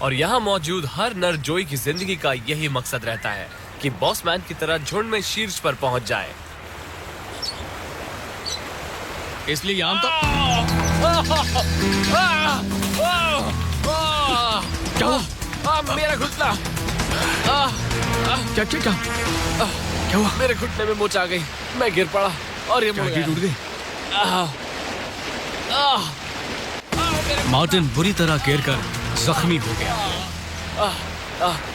और यहाँ मौजूद हर नर जोई की जिंदगी का यही मकसद रहता है कि बॉसमैन की तरह झुंड में शीर्ष पर पहुंच जाए। इसलिए यहाँ तो क्या हुआ? मेरा घुटना क्या क्या क्या क्या हुआ? मेरे घुटने में मोच आ गई, मैं गिर पड़ा और ये मुड़ गया। टूट गई? मार्टिन बुरी तरह गिर कर जख्मी हो गया।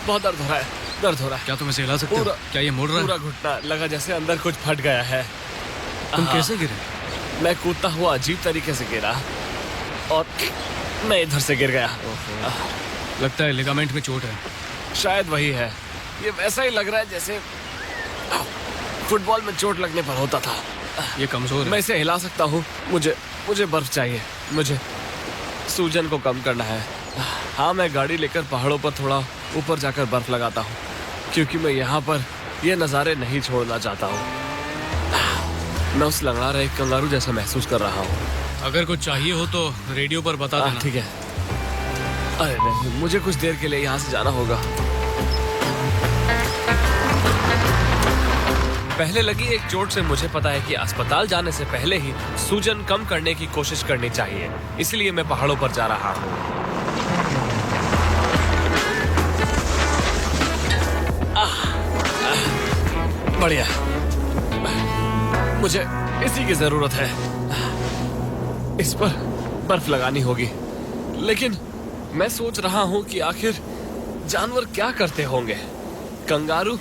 बहुत दर्द हो रहा है, दर्द हो रहा है। क्या तुम इसे हिला सकते हो? क्या ये मुड़ रहा है? पूरा घुटना लगा जैसे अंदर कुछ फट गया है। तुम कैसे गिरे? मैं कूदता हुआ अजीब तरीके से गिरा और मैं इधर से गिर गया। लगता है लिगामेंट में चोट है। शायद वही है। ये वैसा ही लग रहा है जैसे फुटबॉल में चोट लगने पर होता था। ये कमजोर है। मैं इसे हिला सकता हूँ। मुझे बर्फ चाहिए। मुझे सूजन को कम करना है। हाँ, मैं गाड़ी लेकर पहाड़ों पर थोड़ा ऊपर जाकर बर्फ लगाता हूँ, क्योंकि मैं यहाँ पर ये नज़ारे नहीं छोड़ना चाहता हूँ। मैं उस लंगड़ा रहे कंगारू जैसा महसूस कर रहा हूँ। अगर कुछ चाहिए हो तो रेडियो पर बता देना। ठीक है। अरे नहीं, मुझे कुछ देर के लिए यहाँ से जाना होगा। पहले लगी एक चोट से मुझे पता है कि अस्पताल जाने से पहले ही सूजन कम करने की कोशिश करनी चाहिए, इसलिए मैं पहाड़ों पर जा रहा हूँ। बढ़िया, मुझे इसी की जरूरत है। इस पर बर्फ लगानी होगी, लेकिन मैं सोच रहा हूँ कि आखिर जानवर क्या करते होंगे। कंगारू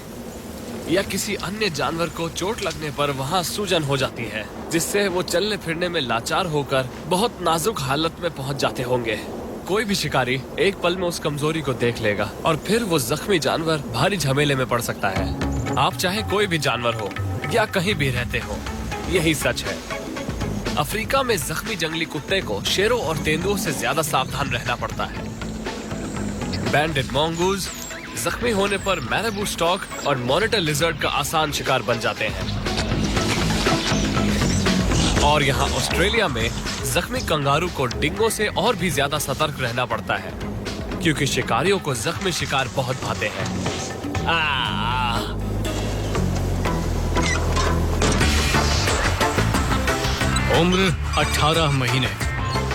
या किसी अन्य जानवर को चोट लगने पर वहाँ सूजन हो जाती है, जिससे वो चलने फिरने में लाचार होकर बहुत नाजुक हालत में पहुँच जाते होंगे। कोई भी शिकारी एक पल में उस कमजोरी को देख लेगा और फिर वो जख्मी जानवर भारी झमेले में पड़ सकता है। आप चाहे कोई भी जानवर हो या कहीं भी रहते हो, यही सच है। अफ्रीका में जख्मी जंगली कुत्ते को शेरों और तेंदुओं से ज्यादा सावधान रहना पड़ता है। बैंडेड mongoose जख्मी होने पर मैराबू स्टॉक और मॉनिटर लिजर्ड का आसान शिकार बन जाते हैं। और यहाँ ऑस्ट्रेलिया में जख्मी कंगारू को डिंगो से और भी ज्यादा सतर्क रहना पड़ता है, क्योंकि शिकारियों को जख्मी शिकार बहुत भाते हैं। उम्र 18 महीने।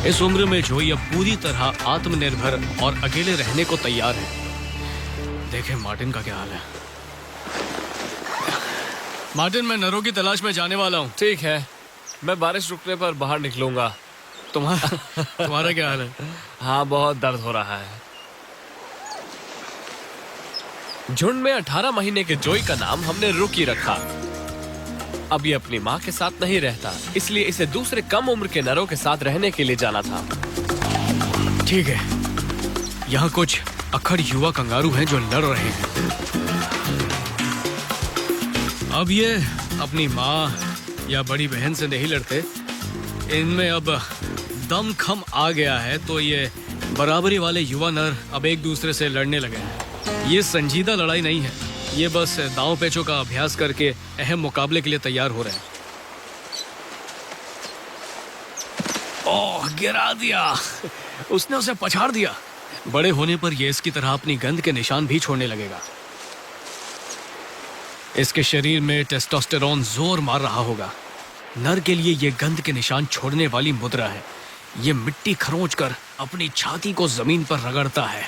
इस उम्र में जोई अब पूरी तरह आत्मनिर्भर और अकेले रहने को तैयार है। देखें मार्टिन का क्या हाल है। मार्टिन, मैं नरों की तलाश में जाने वाला हूँ। ठीक है, मैं बारिश रुकने पर बाहर निकलूंगा। तुम्हारा क्या हाल है? हाँ, बहुत दर्द हो रहा है। झुंड में 18 महीने के जोई का नाम हमने रुकी रखा। अब ये अपनी माँ के साथ नहीं रहता, इसलिए इसे दूसरे कम उम्र के नरों के साथ रहने के लिए जाना था। ठीक है, यहाँ कुछ अक्खड़ युवा कंगारू हैं जो लड़ रहे हैं। अब ये अपनी माँ या बड़ी बहन से नहीं लड़ते। इनमें अब दमखम आ गया है, तो ये बराबरी वाले युवा नर अब एक दूसरे से लड़ने लगे हैं। ये संजीदा लड़ाई नहीं है, ये बस दांव पेचों का अभ्यास करके अहम मुकाबले के लिए तैयार हो रहे हैं। ओह, गिरा दिया। उसने उसे पछाड़ दिया। बड़े होने पर ये इसकी तरह अपनी गंध के निशान भी छोड़ने लगेगा। इसके शरीर में टेस्टोस्टेरोन जोर मार रहा होगा। नर के लिए ये गंध के निशान छोड़ने वाली मुद्रा है। ये मिट्टी खरोंच कर अपनी छाती को जमीन पर रगड़ता है